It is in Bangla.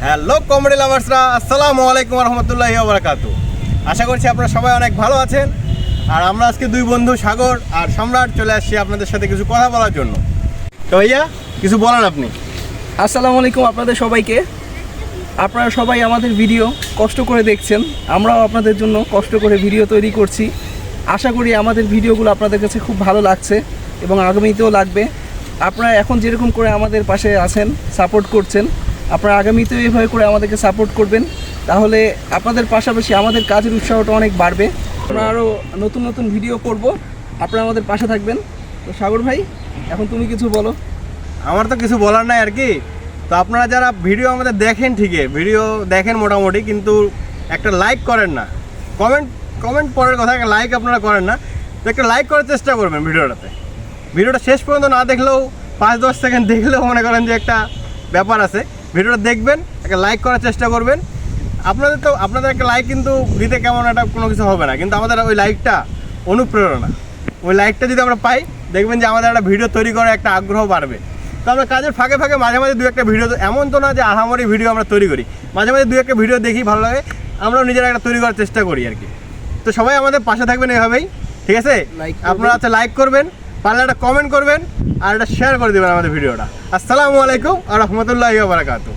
হ্যালো কমেডি লাভার্সরা, আসসালামু আলাইকুম রহমতুল্লাহি ওয়া বারাকাতুহু। আশা করছি আপনারা সবাই অনেক ভালো আছেন। আর আমরা আজকে দুই বন্ধু সাগর আর সম্রাট চলে আসছি আপনাদের সাথে কিছু কথা বলার জন্য। তো ভাইয়া কিছু বলেন আপনি। আসসালামু আলাইকুম আপনাদের সবাইকে। আপনারা সবাই আমাদের ভিডিও কষ্ট করে দেখছেন, আমরাও আপনাদের জন্য কষ্ট করে ভিডিও তৈরি করছি। আশা করি আমাদের ভিডিওগুলো আপনাদের কাছে খুব ভালো লাগছে এবং আগামীতেও লাগবে। আপনারা এখন যেরকম করে আমাদের পাশে আছেন, সাপোর্ট করছেন, আপনারা আগামীতেও এইভাবে করে আমাদেরকে সাপোর্ট করবেন, তাহলে আপনাদের পাশাপাশি আমাদের কাজের উৎসাহটা অনেক বাড়বে। আমরা আরও নতুন নতুন ভিডিও করব, আপনারা আমাদের পাশে থাকবেন। তো সাগর ভাই, এখন তুমি কিছু বলো। আমার তো কিছু বলার নাই আর কি। তো আপনারা যারা ভিডিও আমাদের দেখেন, ঠিকই ভিডিও দেখেন মোটামুটি, কিন্তু একটা লাইক করেন না, কমেন্ট পরের কথা, একটা লাইক আপনারা করেন না। তো একটা লাইক করার চেষ্টা করবেন ভিডিওটাতে। ভিডিওটা শেষ পর্যন্ত না দেখলেও 5-10 সেকেন্ড দেখলেও মনে করেন যে একটা ব্যাপার আছে। ভিডিওটা দেখবেন, একটা লাইক করার চেষ্টা করবেন। আপনাদের একটা লাইক কিন্তু দিতে কেমন একটা কোনো কিছু হবে না, কিন্তু আমাদের ওই লাইকটা অনুপ্রেরণা। ওই লাইকটা যদি আমরা পাই, দেখবেন যে আমাদের একটা ভিডিও তৈরি করার একটা আগ্রহ বাড়বে। তো আমরা কাজের ফাঁকে ফাঁকে মাঝে মাঝে 2-1টা ভিডিও, এমন তো না যে আহামরি ভিডিও আমরা তৈরি করি, মাঝে মাঝে 2-1টা ভিডিও দেখি, ভালো লাগে, আমরাও নিজেরা একটা তৈরি করার চেষ্টা করি আর কি। তো সবাই আমাদের পাশে থাকবেন এভাবেই, ঠিক আছে? আপনারা লাইক করবেন, পারলে একটা কমেন্ট করবেন আর একটা শেয়ার করে দেবেন আমাদের ভিডিওটা। আসসালামু আলাইকুম ওয়া রাহমাতুল্লাহি ওয়া বারাকাতুহু।